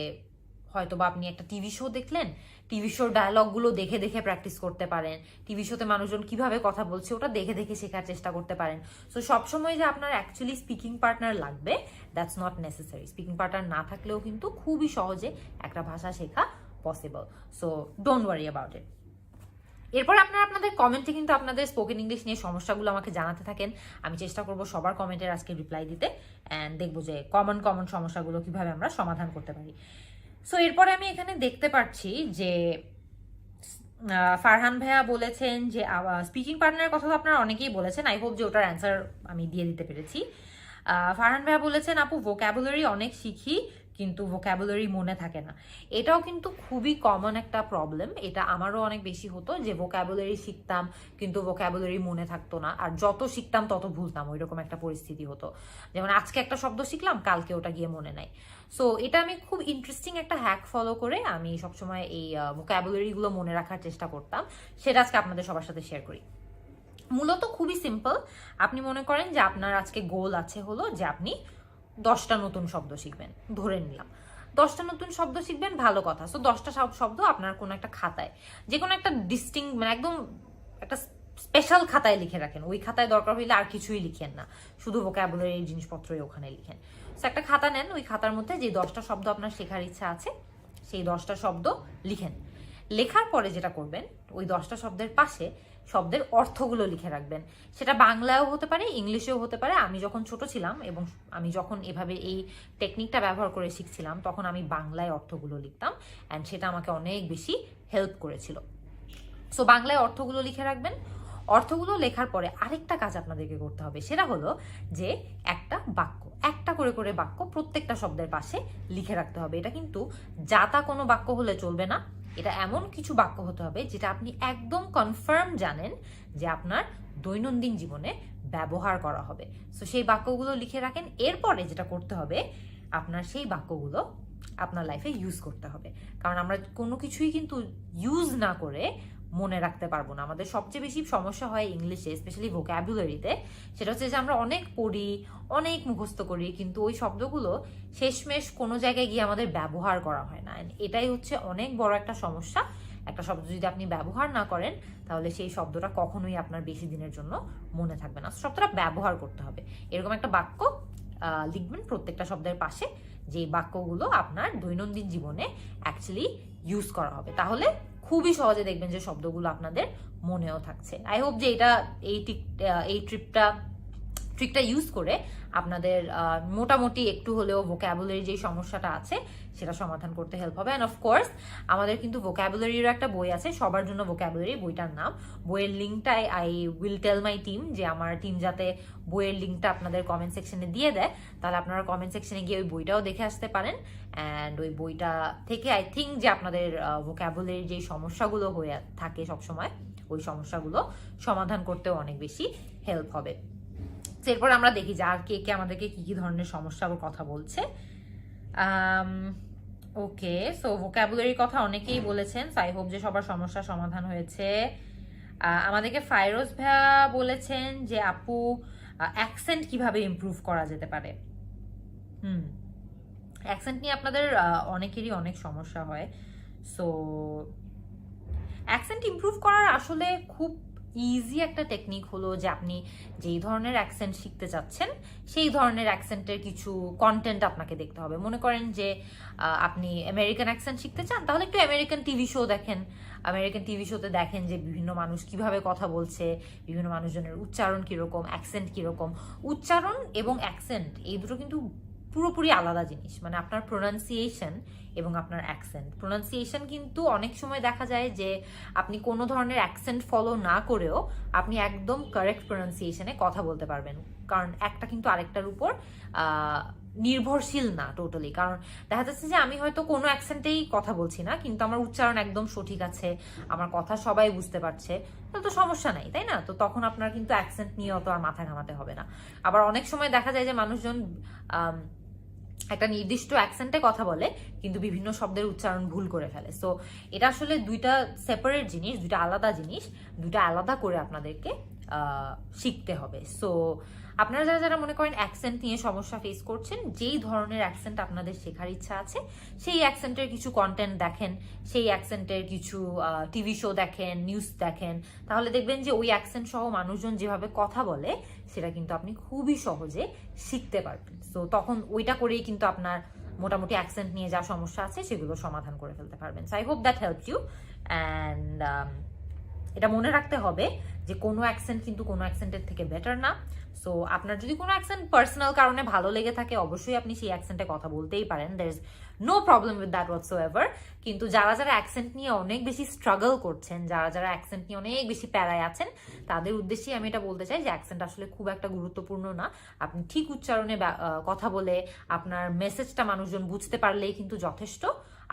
হয়তো বা আপনি একটা টিভি শো দেখলেন, টিভি শোর ডায়লগগুলো দেখে দেখে প্র্যাকটিস করতে পারেন। টিভি শোতে মানুষজন কিভাবে কথা বলছে ওটা দেখে দেখে শেখার চেষ্টা করতে পারেন। সো সবসময় যে আপনার অ্যাকচুয়ালি স্পিকিং পার্টনার লাগবে, that's not necessary. Speaking partner না থাকলেও কিন্তু খুবই সহজে একটা ভাষা শেখা possible. So don't worry about it. এরপর আপনারা আপনাদের কমেন্টে কিন্তু আপনাদের স্পোকেন ইংলিশ নিয়ে সমস্যাগুলো আমাকে জানাতে থাকেন। আমি চেষ্টা করব সবার কমেন্টের আজকে রিপ্লাই দিতে, অ্যান্ড দেখবো যে কমন সমস্যাগুলো কিভাবে আমরা সমাধান করতে পারি। সো এরপরে আমি এখানে দেখতে পাচ্ছি যে ফারহান ভাইয়া বলেছেন যে স্পিকিং পার্টনারের কথা তো আপনারা অনেকেই বলেছেন। আই হোপ যে ওটার অ্যান্সার আমি দিয়ে দিতে পেরেছি। ফারহান ভাইয়া বলেছেন আপু ভোক্যাবুলারি অনেক শিখি কিন্তু ভোক্যাবুলারি মনে থাকে না। এটাও কিন্তু খুবই কমন একটা প্রবলেম। এটা আমারও অনেক বেশি হতো যে ভোক্যাবুলারি শিখতাম কিন্তু ভোক্যাবুলারি মনে থাকতো না, আর যত শিখতাম তত ভুলতাম, ওইরকম একটা পরিস্থিতি হতো। যেমন আজকে একটা শব্দ শিখলাম, কালকে ওটা গিয়ে মনে নাই। সো এটা আমি খুব ইন্টারেস্টিং একটা হ্যাক ফলো করে আমি সবসময় এই ভোক্যাবুলারিগুলো মনে রাখার চেষ্টা করতাম। সেটা আজকে আপনাদের সবার সাথে শেয়ার করি। মূলত খুবই সিম্পল। আপনি মনে করেন যে আপনার আজকে গোল আছে হলো যে আপনি 10টা নতুন শব্দ শিখবেন, ধরে নিলাম 10টা নতুন শব্দ শিখবেন, ভালো কথা। সো 10টা শব্দ আপনার কোনো একটা খাতায়, যে কোনো একটা মানে একদম একটা স্পেশাল খাতায় লিখে রাখেন। ওই খাতায় দরকার হইলে আর কিছুই লিখেন না, শুধু ভোক্যাবুলারি জিনিসপত্রই ওখানে লিখেন। সো একটা খাতা নেন, ওই খাতার মধ্যে যে 10টা শব্দ আপনার শেখার ইচ্ছা আছে সেই 10টা শব্দ লিখেন। লেখার পরে যেটা করবেন, ওই 10টা শব্দের পাশে শব্দের অর্থগুলো লিখে রাখবেন। সেটা বাংলায়ও হতে পারে, ইংলিশেও হতে পারে। আমি যখন ছোট ছিলাম এবং আমি যখন এভাবে এই টেকনিকটা ব্যবহার করে শিখছিলাম, তখন আমি বাংলায় অর্থগুলো লিখতাম, অ্যান্ড সেটা আমাকে অনেক বেশি হেল্প করেছিল। সো বাংলায় অর্থগুলো লিখে রাখবেন। অর্থগুলো লেখার পরে আরেকটা কাজ আপনাদেরকে করতে হবে, সেটা হলো যে একটা করে করে বাক্য প্রত্যেকটা শব্দের পাশে লিখে রাখতে হবে। এটা কিন্তু যাতা কোনো বাক্য হলে চলবে না। এটা এমন কিছু বাক্য হতে হবে যেটা আপনি একদম কনফার্ম জানেন যে আপনার দৈনন্দিন জীবনে ব্যবহার করা হবে। সো সেই বাক্যগুলো লিখে রাখেন। এরপরে যেটা করতে হবে, আপনার সেই বাক্যগুলো আপনার লাইফে ইউজ করতে হবে। কারণ আমরা কোনো কিছুই কিন্তু ইউজ না করে মনে রাখতে পারবো না। আমাদের সবচেয়ে বেশি সমস্যা হয় ইংলিশে, স্পেশালি ভোক্যাবুলারিতে। সেটা হচ্ছে যে আমরা অনেক পড়ি, অনেক মুখস্থ করি, কিন্তু ওই শব্দগুলো শেষমেশ কোনো জায়গায় গিয়ে আমাদের ব্যবহার করা হয় না। এটাই হচ্ছে অনেক বড় একটা সমস্যা। একটা শব্দ যদি আপনি ব্যবহার না করেন, তাহলে সেই শব্দটা কখনোই আপনার বেশি দিনের জন্য মনে থাকবে না। শব্দটা ব্যবহার করতে হবে। এরকম একটা বাক্য লিখবেন প্রত্যেকটা শব্দের পাশে যে বাক্যগুলো আপনার দৈনন্দিন জীবনে অ্যাকচুয়ালি ইউজ করা হবে। তাহলে খুবই সহজে দেখবেন যে শব্দগুলো আপনাদের মনেও থাকছে। আই হোপ যে এই ট্রিকটা ইউজ করে আপনাদের মোটামুটি একটু হলেও ভোক্যাবুলারি যে সমস্যাটা আছে সেটা সমাধান করতে হেল্প হবে। অ্যান্ড অফকোর্স আমাদের কিন্তু ভোক্যাবুলারিরও একটা বই আছে, সবার জন্য ভোক্যাবুলারি, বইটার নাম। বইয়ের লিঙ্কটাই I will tell my team যে আমার টিম যাতে বইয়ের লিঙ্কটা আপনাদের কমেন্ট সেকশনে দিয়ে দেয়, তাহলে আপনারা কমেন্ট সেকশনে গিয়ে ওই বইটাও দেখে আসতে পারেন। অ্যান্ড ওই বইটা থেকে আই থিঙ্ক যে আপনাদের ভোক্যাবুলারির যে সমস্যাগুলো হয়ে থাকে সবসময়, ওই সমস্যাগুলো সমাধান করতেও অনেক বেশি হেল্প হবে। এরপর আমরা দেখি যে আর কে কে আমাদেরকে কি কি ধরনের সমস্যার কথা বলছে। ওকে, সো ভোক্যাবুলারির কথা অনেকেই বলেছেন, আই হোপ যে সবার সমস্যার সমাধান হয়েছে। আমাদেরকে ফাইরোজ ভাইয়া বলেছেন যে আপু অ্যাকসেন্ট কিভাবে ইমপ্রুভ করা যেতে পারে। অ্যাকসেন্ট নিয়ে আপনাদের অনেকেরই অনেক সমস্যা হয়। সো অ্যাকসেন্ট ইমপ্রুভ করার আসলে খুব ইজি একটা টেকনিক হলো যে আপনি যেই ধরনের অ্যাকসেন্ট শিখতে চাচ্ছেন সেই ধরনের অ্যাকসেন্টের কিছু কন্টেন্ট আপনাকে দেখতে হবে। মনে করেন যে আপনি আমেরিকান অ্যাকসেন্ট শিখতে চান, তাহলে একটু আমেরিকান টিভি শো দেখেন। আমেরিকান টিভি শোতে দেখেন যে বিভিন্ন মানুষ কিভাবে কথা বলছে, বিভিন্ন মানুষজনের উচ্চারণ কিরকম, অ্যাকসেন্ট কিরকম। উচ্চারণ এবং অ্যাকসেন্ট এই দুটো কিন্তু পুরোপুরি আলাদা জিনিস। মানে আপনার প্রোনাউন্সিয়েশন এবং আপনার অ্যাকসেন্ট, প্রোনাউন্সিয়েশন কিন্তু অনেক সময় দেখা যায় যে আপনি কোনো ধরনের অ্যাকসেন্ট ফলো না করেও আপনি একদম কারেক্ট প্রোনাউন্সিয়েশনে কথা বলতে পারবেন, কারণ একটা কিন্তু আরেকটার উপর নির্ভরশীল না টোটালি। কারণ দেখা যাচ্ছে যে আমি হয়তো কোনো অ্যাকসেন্টেই কথা বলছি না, কিন্তু আমার উচ্চারণ একদম সঠিক আছে, আমার কথা সবাই বুঝতে পারছে, তাহলে তো সমস্যা নাই, তাই না? তো তখন আপনার কিন্তু অ্যাকসেন্ট নিয়ে অত আর মাথা ঘামাতে হবে না। আবার অনেক সময় দেখা যায় যে মানুষজন একটা নির্দিষ্ট অ্যাকসেন্টে কথা বলে কিন্তু বিভিন্ন শব্দের উচ্চারণ ভুল করে ফেলে। সো এটা আসলে দুইটা সেপারেট জিনিস, দুইটা আলাদা জিনিস, দুইটা আলাদা করে আপনাদেরকে শিখতে হবে। সো আপনারা যারা যারা মনে করেন অ্যাকসেন্ট নিয়ে সমস্যা ফেস করছেন, যেই ধরনের অ্যাকসেন্ট আপনাদের শেখার ইচ্ছা আছে সেই অ্যাকসেন্টের কিছু কন্টেন্ট দেখেন, সেই অ্যাকসেন্টের কিছু টিভি শো দেখেন, নিউজ দেখেন, তাহলে দেখবেন যে ওই অ্যাকসেন্ট সহ মানুষজন যেভাবে কথা বলে সেটা কিন্তু আপনি খুবই সহজে শিখতে পারবেন। সো তখন ওইটা করেই কিন্তু আপনার মোটামুটি অ্যাকসেন্ট নিয়ে যা সমস্যা আছে সেগুলো সমাধান করে ফেলতে পারবেন। So I hope that help you. And এটা মনে রাখতে হবে যে কোনো অ্যাকসেন্ট কিন্তু কোনো অ্যাকসেন্টের থেকে বেটার না। সো আপনার যদি কোনো অ্যাকসেন্ট পার্সোনাল কারণে ভালো লেগে থাকে, অবশ্যই আপনি সেই অ্যাকসেন্টে কথা বলতেই পারেন, there is no problem with that whatsoever. কিন্তু যারা যারা অ্যাকসেন্ট নিয়ে অনেক বেশি স্ট্রাগল করছেন, যারা যারা অ্যাকসেন্ট নিয়ে অনেক বেশি প্যারায় আছেন, তাদের উদ্দেশ্যেই আমি এটা বলতে চাই যে অ্যাকসেন্ট আসলে খুব একটা গুরুত্বপূর্ণ না। আপনি ঠিক উচ্চারণে কথা বলে আপনার মেসেজটা মানুষজন বুঝতে পারলেই কিন্তু যথেষ্ট।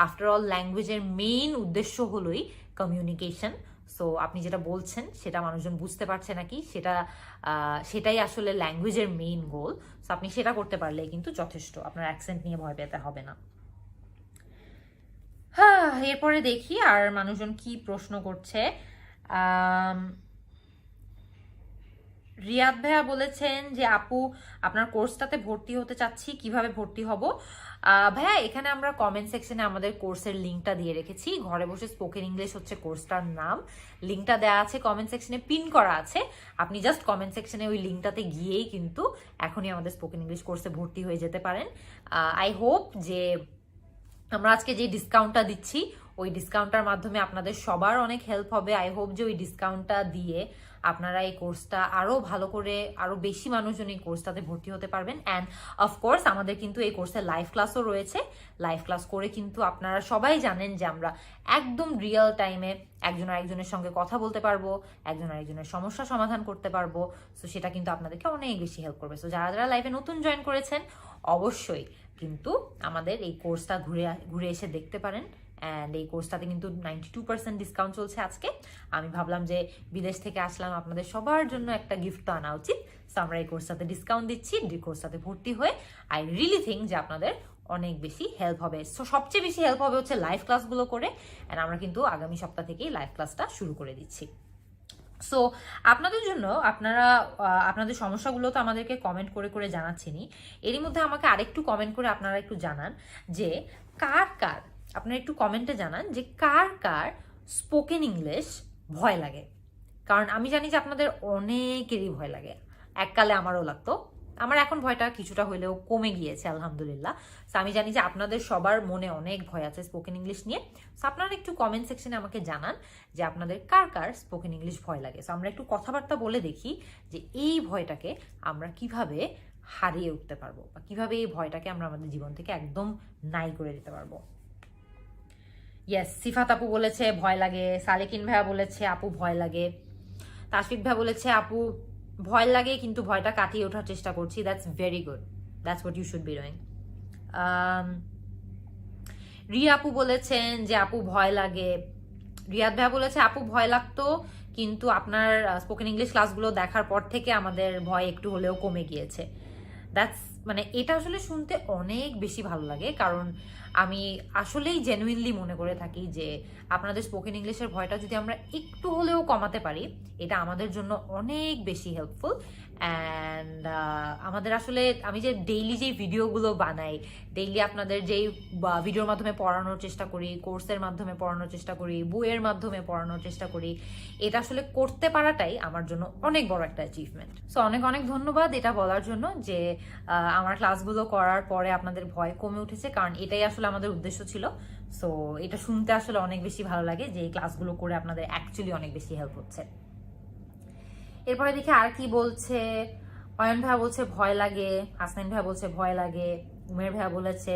আফটার অল ল্যাঙ্গুয়েজের মেইন উদ্দেশ্য হলোই কমিউনিকেশন। সো আপনি যেটা বলছেন সেটা মানুষজন বুঝতে পারছে নাকি সেটাই আসলে ল্যাঙ্গুয়েজের মেইন গোল। সো আপনি সেটা করতে পারলেই কিন্তু যথেষ্ট, আপনার অ্যাকসেন্ট নিয়ে ভয় পেতে হবে না। হ্যাঁ, এরপরে দেখি আর মানুষজন কি প্রশ্ন করছে। রিয়াদ ভাইয়া বলেছেন যে আপু আপনার কোর্সটাতে ভর্তি হতে চাচ্ছি, কিভাবে ভর্তি হব? ভাইয়া এখানে আমরা কমেন্ট সেকশনে আমাদের কোর্সের লিঙ্কটা দিয়ে রেখেছি। ঘরে বসে স্পোকেন ইংলিশ হচ্ছে কোর্সটার নাম, লিঙ্কটা দেওয়া আছে কমেন্ট সেকশনে, পিন করা আছে। আপনি জাস্ট কমেন্ট সেকশনে ওই লিঙ্কটাতে গিয়েই কিন্তু এখনই আমাদের স্পোকেন ইংলিশ কোর্সে ভর্তি হয়ে যেতে পারেন। আই হোপ যে আমরা আজকে যে ডিসকাউন্টটা দিচ্ছি ওই ডিসকাউন্টটার মাধ্যমে আপনাদের সবার অনেক হেল্প হবে। আই হোপ যে ওই ডিসকাউন্টটা দিয়ে আপনারা এই কোর্সটা আরো ভালো করে, আরো বেশি মানুষজন এই কোর্সটাতে ভর্তি হতে পারবেন। অ্যান্ড অফকোর্স আমাদের কিন্তু এই কোর্সে লাইভ ক্লাসও রয়েছে। লাইভ ক্লাস করে কিন্তু আপনারা সবাই জানেন যে আমরা একদম রিয়েল টাইমে একজন আরেকজনের সঙ্গে কথা বলতে পারবো, একজন আরেকজনের সমস্যা সমাধান করতে পারবো। সো সেটা কিন্তু আপনাদেরকে অনেক বেশি হেল্প করবে। সো যারা যারা লাইভে নতুন জয়েন করেছেন অবশ্যই কিন্তু আমাদের এই কোর্সটা ঘুরে এসে দেখতে পারেন। অ্যান্ড এই কোর্সটাতে কিন্তু 92% ডিসকাউন্ট চলছে আজকে। আমি ভাবলাম যে বিদেশ থেকে আসলাম, আপনাদের সবার জন্য একটা গিফট তো আনা উচিত। সো আমরা এই কোর্সটাতে ডিসকাউন্ট দিচ্ছি, কোর্সটাতে ভর্তি হয়ে আই রিয়েলি থিঙ্ক যে আপনাদের অনেক বেশি হেল্প হবে। সো সবচেয়ে বেশি হেল্প হবে হচ্ছে লাইভ ক্লাসগুলো করে। অ্যান্ড আমরা কিন্তু আগামী সপ্তাহ থেকেই লাইভ ক্লাসটা শুরু করে দিচ্ছি। সো আপনাদের জন্য আপনাদের সমস্যাগুলো তো আমাদেরকে কমেন্ট করে করে জানাচ্ছেনই, এরই মধ্যে আমাকে আরেকটু কমেন্ট করে আপনারা একটু জানান যে আপনারা একটু কমেন্টে জানান যে কার কার স্পোকেন ইংলিশ ভয় লাগে। কারণ আমি জানি যে আপনাদের অনেকেরই ভয় লাগে, এককালে আমারও লাগতো। আমার এখন ভয়টা কিছুটা হলেও কমে গিয়েছে আলহামদুলিল্লাহ। সো আমি জানি যে আপনাদের সবার মনে অনেক ভয় আছে স্পোকেন ইংলিশ নিয়ে। সো আপনারা একটু কমেন্ট সেকশনে আমাকে জানান যে আপনাদের কার কার স্পোকেন ইংলিশ ভয় লাগে। সো আমরা একটু কথাবার্তা বলে দেখি যে এই ভয়টাকে আমরা কিভাবে হারিয়ে উঠতে পারবো, বা কিভাবে এই ভয়টাকে আমরা আমাদের জীবন থেকে একদম নাই করে দিতে পারবো। ইয়েস, সিফাত আপু বলেছে ভয় লাগে, সালেকিন ভাইয়া বলেছে আপু ভয় লাগে, তাশফিক ভাইয়া বলেছে আপু ভয় লাগে কিন্তু ভয়টা কাটিয়ে ওঠার চেষ্টা করছি। That's very good, that's what you should be doing. Riya আপু বলেছেন যে আপু ভয় লাগে। রিয়াদ ভাইয়া বলেছে আপু ভয় লাগতো কিন্তু আপনার স্পোকেন ইংলিশ ক্লাসগুলো দেখার পর থেকে আমাদের ভয় একটু হলেও কমে গিয়েছে। দ্যাটস মানে এটা আসলে শুনতে অনেক বেশি ভালো লাগে, কারণ আমি আসলেই জেনুইনলি মনে করে থাকি যে আপনাদের স্পোকেন ইংলিশের ভয়টা যদি আমরা একটু হলেও কমাতে পারি এটা আমাদের জন্য অনেক বেশি হেল্পফুল। অ্যান্ড আমাদের আসলে আমি যে ডেইলি যেই ভিডিওগুলো বানাই, ডেইলি আপনাদের যেই ভিডিওর মাধ্যমে পড়ানোর চেষ্টা করি, কোর্সের মাধ্যমে পড়ানোর চেষ্টা করি, বইয়ের মাধ্যমে পড়ানোর চেষ্টা করি, এটা আসলে করতে পারাটাই আমার জন্য অনেক বড় একটা অ্যাচিভমেন্ট। সো অনেক অনেক ধন্যবাদ এটা বলার জন্য যে আমার ক্লাসগুলো করার পরে আপনাদের ভয় কমে উঠেছে, কারণ এটাই আসলে আমাদের উদ্দেশ্য ছিল। সো এটা শুনতে আসলে অনেক বেশি ভালো লাগে যে এই ক্লাসগুলো করে আপনাদের অ্যাকচুয়ালি অনেক বেশি হেল্প হচ্ছে। এরপরে দেখি আর কি বলছে। অয়ন ভাইয়া বলছে ভয় লাগে, হাসনাইন ভাইয়া বলছে ভয় লাগে, উমের ভাইয়া বলেছে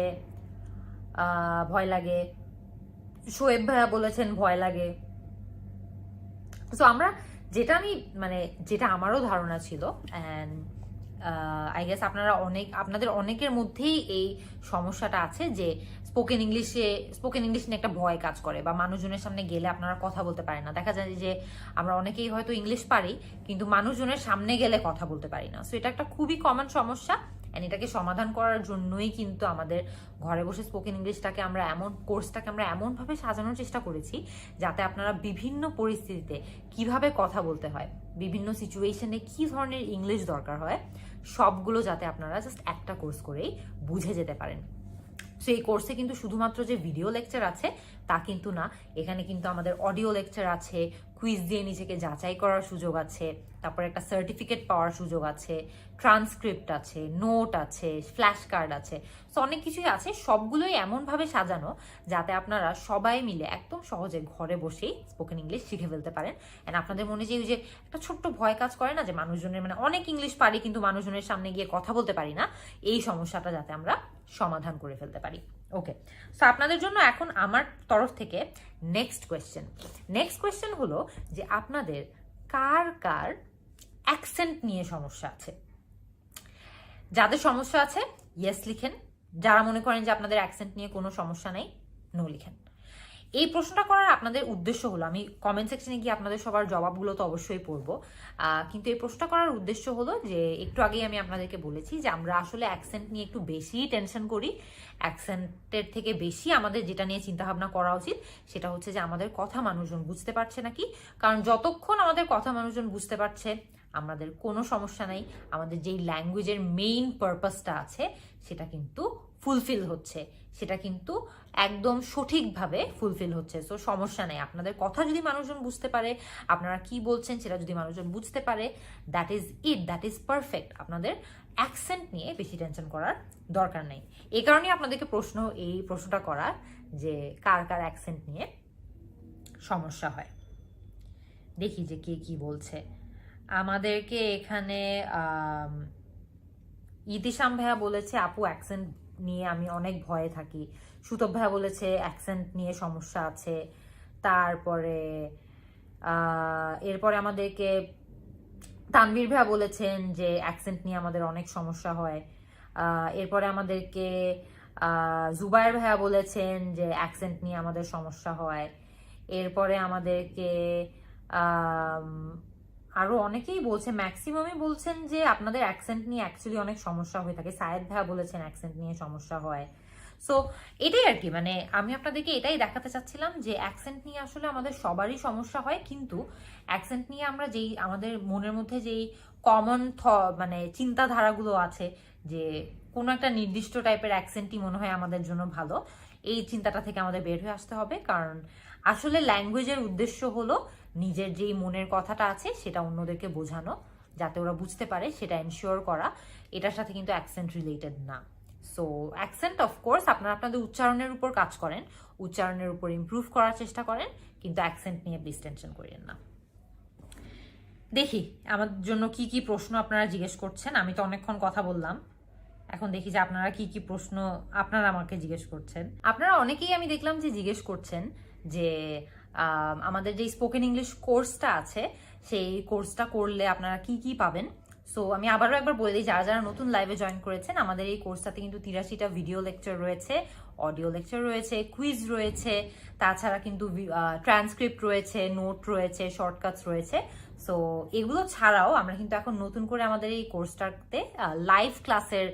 ভয় লাগে, শোয়েব ভাইয়া বলেছেন ভয় লাগে। সো আমরা যেটা যেটা আমারও ধারণা ছিল, অ্যান্ড আই গেস আপনাদের অনেকের মধ্যেই এই সমস্যাটা আছে যে স্পোকেন ইংলিশ নিয়ে একটা ভয় কাজ করে, বা মানুষজনের সামনে গেলে আপনারা কথা বলতে পারেন না। দেখা যায় যে আমরা অনেকেই হয়তো ইংলিশ পারি কিন্তু মানুষজনের সামনে গেলে কথা বলতে পারি না। সো এটা একটা খুবই কমন সমস্যা, অ্যান্ড এটাকে সমাধান করার জন্যই কিন্তু আমাদের ঘরে বসে স্পোকেন ইংলিশটাকে কোর্সটাকে আমরা এমনভাবে সাজানোর চেষ্টা করেছি যাতে আপনারা বিভিন্ন পরিস্থিতিতে কিভাবে কথা বলতে হয়, বিভিন্ন সিচুয়েশনে কি ধরনের ইংলিশ দরকার হয়, সবগুলো যাতে আপনারা জাস্ট একটা কোর্স করেই বুঝে যেতে পারেন। সো এই কোর্সে কিন্তু শুধুমাত্র যে ভিডিও লেকচার আছে তা কিন্তু না, এখানে কিন্তু আমাদের অডিও লেকচার আছে, কুইজ দিয়ে নিজেকে যাচাই করার সুযোগ আছে, তারপর একটা সার্টিফিকেট পাওয়ার সুযোগ আছে, ট্রান্সক্রিপ্ট আছে, নোট আছে, ফ্ল্যাশ কার্ড আছে। সো অনেক কিছুই আছে, সবগুলোই এমনভাবে সাজানো যাতে আপনারা সবাই মিলে একদম সহজে ঘরে বসেই স্পোকেন ইংলিশ শিখে ফেলতে পারেন। অ্যান্ড আপনাদের মনে যে একটা ছোট্ট ভয় কাজ করে না যে মানুষজনের অনেক ইংলিশ পারি কিন্তু মানুষজনের সামনে গিয়ে কথা বলতে পারি না, এই সমস্যাটা যাতে আমরা সমাধান করে ফেলতে পারি। ওকে, সো আপনাদের জন্য এখন আমার তরফ থেকে নেক্সট কোয়েশ্চেন হলো যে আপনাদের কার কার অ্যাকসেন্ট নিয়ে সমস্যা আছে। যাদের সমস্যা আছে ইয়েস লিখেন, যারা মনে করেন যে আপনাদের অ্যাকসেন্ট নিয়ে কোনো সমস্যা নেই নো লিখেন। এই প্রশ্নটা করার আপনাদের উদ্দেশ্য হলো, আমি কমেন্ট সেকশনে গিয়ে আপনাদের সবার জবাবগুলো তো অবশ্যই পড়বো, কিন্তু এই প্রশ্নটা করার উদ্দেশ্য হলো যে একটু আগেই আমি আপনাদেরকে বলেছি যে আমরা আসলে অ্যাকসেন্ট নিয়ে একটু বেশি টেনশন করি। অ্যাকসেন্টের থেকে বেশি আমাদের যেটা নিয়ে চিন্তাভাবনা করা উচিত সেটা হচ্ছে যে আমাদের কথা মানুষজন বুঝতে পারছে নাকি, কারণ যতক্ষণ আমাদের কথা মানুষজন বুঝতে পারছে আমাদের কোনো সমস্যা নাই, আমাদের যেই ল্যাঙ্গুয়েজের মেইন পারপাসটা আছে সেটা কিন্তু ফুলফিল হচ্ছে, সেটা কিন্তু একদম সঠিকভাবে ফুলফিল হচ্ছে। সো সমস্যা নেই, আপনাদের কথা যদি মানুষজন বুঝতে পারে, আপনারা কি বলছেন সেটা যদি মানুষজন বুঝতে পারে, দ্যাট ইজ পারফেক্ট। আপনাদের অ্যাকসেন্ট নিয়ে বেশি টেনশন করার দরকার নেই। এই কারণেই আপনাদেরকে এই প্রশ্নটা করা যে কার কার অ্যাকসেন্ট নিয়ে সমস্যা হয়। দেখি যে কে কি বলছে আমাদেরকে এখানে। ইতিশাম ভাইয়া বলেছে আপু অ্যাকসেন্ট নিয়ে আমি অনেক ভয়ে থাকি। সুতব ভাইয়া বলেছে অ্যাকসেন্ট নিয়ে সমস্যা আছে। তারপরে এরপরে আমাদেরকে তানভীর ভাইয়া বলেছেন যে অ্যাকসেন্ট নিয়ে আমাদের অনেক সমস্যা হয়। এরপরে আমাদেরকে জুবায়ের ভাইয়া বলেছেন যে অ্যাকসেন্ট নিয়ে আমাদের সমস্যা হয়। এরপরে আমাদেরকে আরো অনেকেই বলছে, ম্যাক্সিমামই বলছেন যে আপনাদের অ্যাকসেন্ট নিয়ে অ্যাকচুয়ালি অনেক সমস্যা হয়ে থাকে। সায়েদ ভাইয়া বলেছেন অ্যাকসেন্ট নিয়ে সমস্যা হয়। সো এটাই আর কি, আমি আপনাদেরকে এটাই দেখাতে চাচ্ছিলাম যে অ্যাকসেন্ট নিয়ে আসলে আমাদের সবারই সমস্যা হয়, কিন্তু অ্যাকসেন্ট নিয়ে আমরা আমাদের মনের মধ্যে যেই কমন চিন্তাধারাগুলো আছে যে কোনো একটা নির্দিষ্ট টাইপের অ্যাকসেন্টই মনে হয় আমাদের জন্য ভালো, এই চিন্তাটা থেকে আমাদের বের হয়ে আসতে হবে। কারণ আসলে ল্যাঙ্গুয়েজের উদ্দেশ্য হলো নিজের যেই মনের কথাটা আছে সেটা অন্যদেরকে বোঝানো, যাতে ওরা বুঝতে পারে সেটা এনশিওর করা, এটার সাথে কিন্তু অ্যাকসেন্ট রিলেটেড না। সো অ্যাকসেন্ট অফকোর্স আপনারা আপনাদের উচ্চারণের উপর কাজ করেন, উচ্চারণের উপর ইমপ্রুভ করার চেষ্টা করেন, কিন্তু অ্যাকসেন্ট নিয়ে প্লিজ টেনশন করেন না। দেখি আমার জন্য কি কি প্রশ্ন আপনারা জিজ্ঞেস করছেন। আমি তো অনেকক্ষণ কথা বললাম, এখন দেখি যে আপনারা কি কি প্রশ্ন আপনারা আমাকে জিজ্ঞেস করছেন। আপনারা অনেকেই আমি দেখলাম যে জিজ্ঞেস করছেন যে আমাদের যে স্পোকেন ইংলিশ কোর্সটা আছে সেই কোর্সটা করলে আপনারা কি কি পাবেন। সো আমি আবারও একবার বলে দিই, যারা যারা নতুন লাইভে জয়েন করেছেন, আমাদের এই কোর্সটাতে কিন্তু 83টা ভিডিও লেকচার রয়েছে, অডিও লেকচার রয়েছে, কুইজ রয়েছে, তাছাড়া কিন্তু ট্রান্সক্রিপ্ট রয়েছে, নোট রয়েছে, শর্টকাটস রয়েছে। সো এগুলো ছাড়াও আমরা কিন্তু এখন নতুন করে আমাদের এই কোর্সটাতে লাইভ ক্লাসের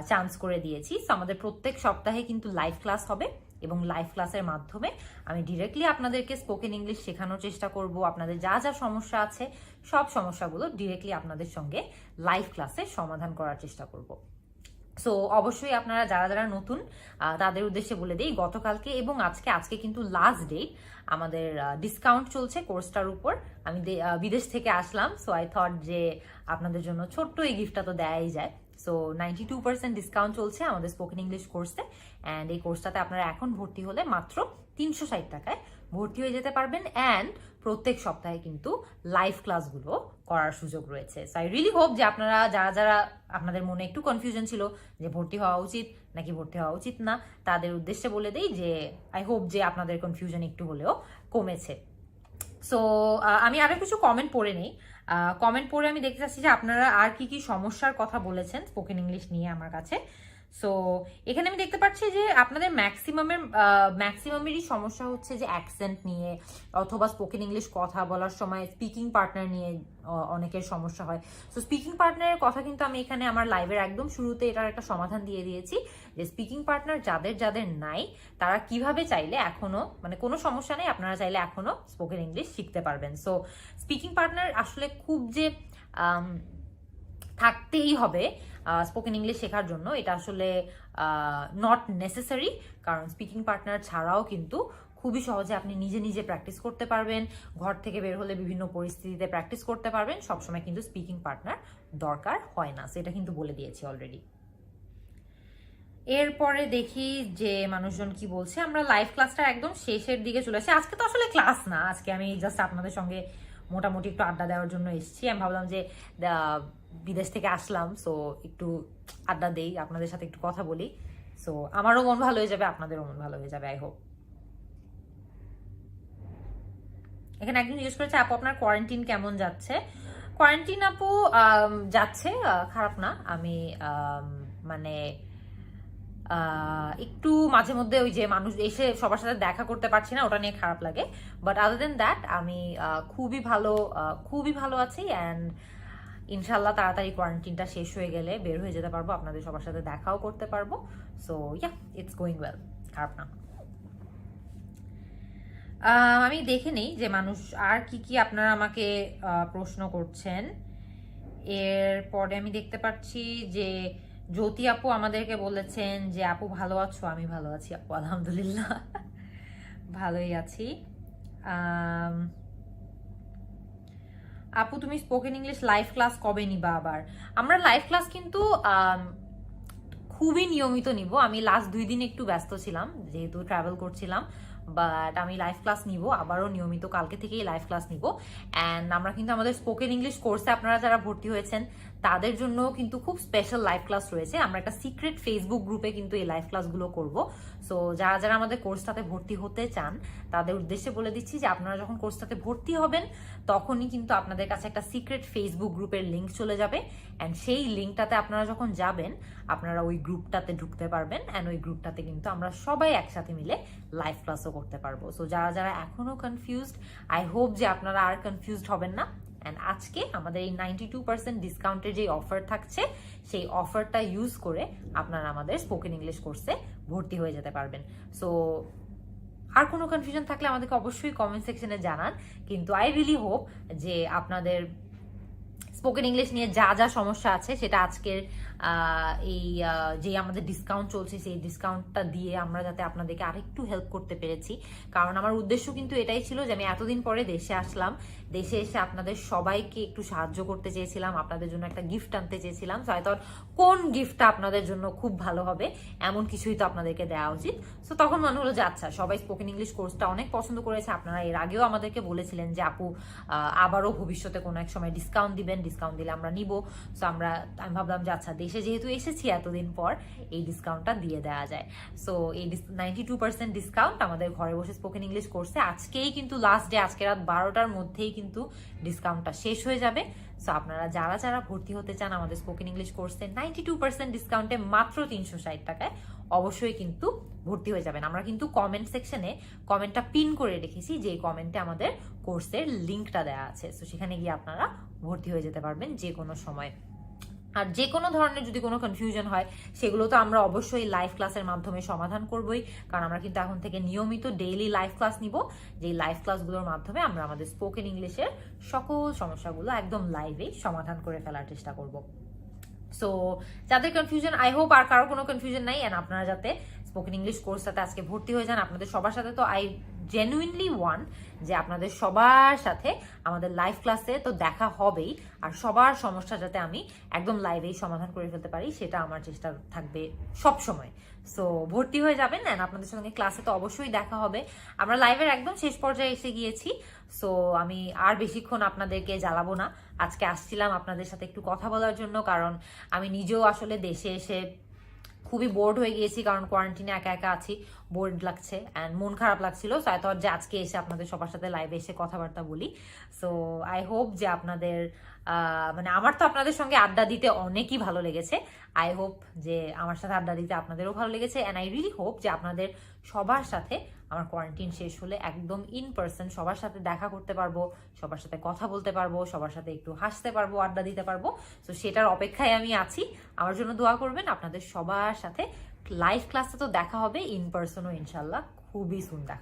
চান্স করে দিয়েছি। সো আমাদের প্রত্যেক সপ্তাহে কিন্তু লাইভ ক্লাস হবে এবং লাইভ ক্লাসের মাধ্যমে আমি ডিরেক্টলি আপনাদেরকে স্পোকেন ইংলিশ শেখানোর চেষ্টা করব। আপনাদের যা যা সমস্যা আছে সব সমস্যাগুলো ডিরেক্টলি আপনাদের সঙ্গে লাইভ ক্লাসে সমাধান করার চেষ্টা করব। সো অবশ্যই আপনারা যারা যারা নতুন তাদের উদ্দেশ্যে বলে দিই, গতকালকে এবং আজকে কিন্তু লাস্ট ডেট আমাদের ডিসকাউন্ট চলছে কোর্সটার উপর। আমি বিদেশ থেকে আসলাম, সো আই থট যে আপনাদের জন্য ছোট্ট এই গিফটটা তো দেয়াই যায়। সো 92% ডিসকাউন্ট চলছে আমাদের স্পোকেন ইংলিশ কোর্সে, অ্যান্ড এই কোর্সটাতে আপনারা এখন ভর্তি হলে মাত্র 360 টাকায় ভর্তি হয়ে যেতে পারবেন। অ্যান্ড প্রত্যেক সপ্তাহে কিন্তু লাইভ ক্লাসগুলো করার সুযোগ রয়েছে। সো আই রিয়েলি হোপ যে আপনারা যারা যারা আপনাদের মনে একটু কনফিউশন ছিল যে ভর্তি হওয়া উচিত নাকি ভর্তি হওয়া উচিত না, তাদের উদ্দেশ্যে বলে দেই যে আই হোপ যে আপনাদের কনফিউশন একটু হলেও কমেছে। সো আমি আরো কিছু কমেন্ট পড়ে নেই। কমেন্ট পড়ে আমি দেখতে চাচ্ছি যে আপনারা আর কি কি সমস্যার কথা বলেছেন স্পোকেন ইংলিশ নিয়ে আমার কাছে। সো এখানে আমি দেখতে পাচ্ছি যে আপনাদের ম্যাক্সিমামেরই সমস্যা হচ্ছে যে অ্যাকসেন্ট নিয়ে, অথবা স্পোকেন ইংলিশ কথা বলার সময় স্পিকিং পার্টনার নিয়ে অনেকের সমস্যা হয়। সো স্পিকিং পার্টনারের কথা কিন্তু আমি এখানে আমার লাইভের একদম শুরুতে এটার একটা সমাধান দিয়ে দিয়েছি যে স্পিকিং পার্টনার যাদের যাদের নাই তারা কিভাবে চাইলে এখনো, মানে কোনো সমস্যা নেই, আপনারা চাইলে এখনো স্পোকেন ইংলিশ শিখতে পারবেন। সো স্পিকিং পার্টনার আসলে খুব যে থাকতেই হবে স্পোকেন ইংলিশ শেখার জন্য, এটা আসলে নট নেসেসারি। কারণ স্পিকিং পার্টনার ছাড়াও কিন্তু খুবই সহজে আপনি নিজে নিজে প্র্যাকটিস করতে পারবেন, ঘর থেকে বের হলে বিভিন্ন পরিস্থিতিতে প্র্যাকটিস করতে পারবেন। সবসময় কিন্তু স্পিকিং পার্টনার দরকার হয় না, সেটা কিন্তু বলে দিয়েছি অলরেডি। এরপরে দেখি যে মানুষজন কি বলছে। আমরা লাইভ ক্লাসটা একদম শেষের দিকে চলে আসছি। আজকে তো আসলে ক্লাস না, আজকে আমি জাস্ট আপনাদের সঙ্গে মোটামুটি একটু আড্ডা দেওয়ার জন্য এসেছি। আমি ভাবলাম যে বিদেশ থেকে আসলাম, সো একটু আড্ডা দেই, আপনাদের সাথে একটু কথা বলি। সো আমারও মন ভালো হয়ে যাবে, আপনাদেরও মন ভালো হয়ে যাবে, আই হোপ। এখানে একদিন জিজ্ঞেস করেছে আপু আপনার কোয়ারেন্টিন কেমন যাচ্ছে। কোয়ারেন্টিন আপু যাচ্ছে, খারাপ না। আমি মানে একটু মাঝে মধ্যে ওই যে মানুষ এসে সবার সাথে দেখা করতে পারছি না, ওটা নিয়ে খারাপ লাগে। বাট আদার দেন দ্যাট আমি খুবই ভালো আছি। অ্যান্ড ইনশাল্লাহ তাড়াতাড়ি কোয়ারেন্টিনটা শেষ হয়ে গেলে বের হয়ে যেতে পারবো, আপনাদের সবার সাথে দেখাও করতে পারবো। So yeah, it's going well, খারাপ না। আমি দেখে নেই যে মানুষ আর কি কি আপনারা আমাকে প্রশ্ন করছেন। এরপরে আমি দেখতে পাচ্ছি যে জ্যোতি আপু আমাদেরকে বলেছেন যে আপু ভালো আছো। আমি ভালো আছি আপু, আলহামদুলিল্লাহ ভালোই আছি। আপু তুমি স্পোকেন ইংলিশ লাইভ ক্লাস কবে নিবা আবার? আমরা লাইভ ক্লাস কিন্তু খুবই নিয়মিত নিব। আমি লাস্ট 2 দিন একটু ব্যস্ত ছিলাম যেহেতু ট্রাভেল করছিলাম, বাট আমি লাইভ ক্লাস নিব আবারও নিয়মিত, কালকে থেকেই লাইভ ক্লাস নিব। অ্যান্ড আমরা কিন্তু আমাদের স্পোকেন ইংলিশ কোর্সে আপনারা যারা ভর্তি হয়েছেন তাদের জন্য কিন্তু খুব স্পেশাল লাইভ ক্লাস রয়েছে। আমরা একটা সিক্রেট ফেসবুক গ্রুপে কিন্তু এই লাইভ ক্লাসগুলো করব। সো যারা যারা আমাদের কোর্সটাতে ভর্তি হতে চান তাদের উদ্দেশ্যে বলে দিচ্ছি যে আপনারা যখন কোর্সটাতে ভর্তি হবেন তখনই কিন্তু আপনাদের কাছে একটা সিক্রেট ফেসবুক গ্রুপের লিঙ্ক চলে যাবে। অ্যান্ড সেই লিঙ্কটাতে আপনারা যখন যাবেন আপনারা ওই গ্রুপটাতে ঢুকতে পারবেন। অ্যান্ড ওই গ্রুপটাতে কিন্তু আমরা সবাই একসাথে মিলে লাইভ ক্লাসও করতে পারবো। সো যারা যারা এখনো কনফিউজড, আই হোপ যে আপনারা আর কনফিউজড হবেন না। অ্যান্ড আজকে আমাদের এই 92% ডিসকাউন্টের যে অফার থাকছে সেই অফারটা ইউজ করে আপনারা আমাদের স্পোকেন ইংলিশ কোর্সে ভর্তি হয়ে যেতে পারবেন। সো আর কোনো কনফিউশন থাকলে আমাদেরকে অবশ্যই কমেন্ট সেকশনে জানান। কিন্তু আই রিয়েলি হোপ যে আপনাদের স্পোকেন ইংলিশ নিয়ে যা যা সমস্যা আছে সেটা আজকের এই যে আমাদের ডিসকাউন্ট চলছে সেই ডিসকাউন্টটা দিয়ে আমরা যাতে আপনাদেরকে আরেকটু হেল্প করতে পেরেছি। কারণ আমার উদ্দেশ্য কিন্তু এটাই ছিল যে আমি এতদিন পরে দেশে আসলাম, দেশে এসে আপনাদের সবাইকে একটু সাহায্য করতে চেয়েছিলাম, আপনাদের জন্য একটা গিফট আনতে চেয়েছিলাম। সো আই থট কোন গিফটটা আপনাদের জন্য খুব ভালো হবে, এমন কিছুই তো আপনাদেরকে দেওয়া উচিত। সো তখন মনে হলো যে আচ্ছা, সবাই স্পোকেন ইংলিশ কোর্সটা অনেক পছন্দ করেছে, আপনারা এর আগেও আমাদেরকে বলেছিলেন যে আপু আবারও ভবিষ্যতে কোনো এক সময় ডিসকাউন্ট দিবেন, ডিসকাউন্ট দিলে আমরা নিব। সো আমি ভাবলাম যে আচ্ছা, দেশে যেহেতু এসেছি এতদিন পর, এই ডিসকাউন্টটা দিয়ে দেওয়া যায়। সো এই 92% ডিসকাউন্ট আমাদের ঘরে বসে স্পোকেন ইংলিশ কোর্সে আজকেই কিন্তু লাস্ট ডে, আজকে রাত 12টার মধ্যেই কিন্তু ডিসকাউন্টটা শেষ হয়ে যাবে। সো আপনারা যারা যারা ভর্তি হতে চান আমাদের স্পোকেন ইংলিশ কোর্সে 92% ডিসকাউন্টে মাত্র 360 টাকায় অবশ্যই কিন্তু ভর্তি হয়ে যাবেন। আমরা কিন্তু কমেন্ট সেকশনে কমেন্টটা পিন করে রেখেছি, যে কমেন্টে আমাদের কোর্সের লিঙ্কটা দেওয়া আছে। সো সেখানে গিয়ে আপনারা ভর্তি হয়ে যেতে পারবেন যে কোনো সময়। আর যে কোনো ধরনের যদি কোনো কনফিউশন হয়, সেগুলো তো আমরা অবশ্যই লাইভ ক্লাসের মাধ্যমে সমাধান করবই, কারণ আমরা কিন্তু এখন থেকে নিয়মিত ডেইলি লাইভ ক্লাস নিব, যে লাইভ ক্লাসগুলোর মাধ্যমে আমরা আমাদের স্পোকেন ইংলিশের সকল সমস্যাগুলো একদম লাইভেই সমাধান করে ফেলার চেষ্টা করব। সো যাদের কনফিউশন, আই হোপ আর কারো কোনো কনফিউশন নাই, এন্ড আপনারা যাতে স্পোকেন ইংলিশ কোর্সটাতে আজকে ভর্তি হয়ে যান। আপনাদের সবার সাথে তো আই জেনুইনলি ওয়ান্ট যে আপনাদের সবার সাথে আমাদের লাইভ ক্লাসে তো দেখা হবেই, আর সবার সমস্যা যাতে আমি একদম লাইভেই সমাধান করে ফেলতে পারি, সেটা আমার চেষ্টা থাকবে সব সময়। সো ভর্তি হয়ে যাবেন, এন্ড আপনাদের সঙ্গে ক্লাসে তো অবশ্যই দেখা হবে। আমরা লাইভের একদম শেষ পর্যায়ে এসে গিয়েছি। সো আমি আর বেশিক্ষণ আপনাদেরকে জ্বালাবো না। আজকে আসছিলাম আপনাদের সাথে একটু কথা বলার জন্য, কারণ আমি নিজেও আসলে দেশে এসে খুবই বোর্ড হয়ে গিয়েছি, কারণ কোয়ারেন্টিনে একা একা আছি, বোর্ড লাগছে অ্যান্ড মন খারাপ লাগছিল। সো আই থট যে আজকে এসে আপনাদের সবার সাথে লাইভে এসে কথাবার্তা বলি। সো আই হোপ যে আপনাদের মানে আমার তো আপনাদের সঙ্গে আড্ডা দিতে অনেকই ভালো লেগেছে। আই হোপ যে আমার সাথে আড্ডা দিতে আপনাদেরও ভালো লেগেছে, অ্যান্ড আই রিয়েলি হোপ যে আপনাদের সবার সাথে আমার কোয়ারেন্টিন শেষ হলে একদম ইন পার্সন সবার সাথে দেখা করতে পারবো, সবার সাথে কথা বলতে পারবো, সবার সাথে একটু হাসতে পারবো, আড্ডা দিতে পারবো। তো সেটার অপেক্ষায় আমি আছি। আমার জন্য দোয়া করবেন। আপনাদের সবার সাথে লাইভ ক্লাসে তো দেখা হবে, ইন পার্সনও ইনশাল্লাহ খুবই সুন দেখা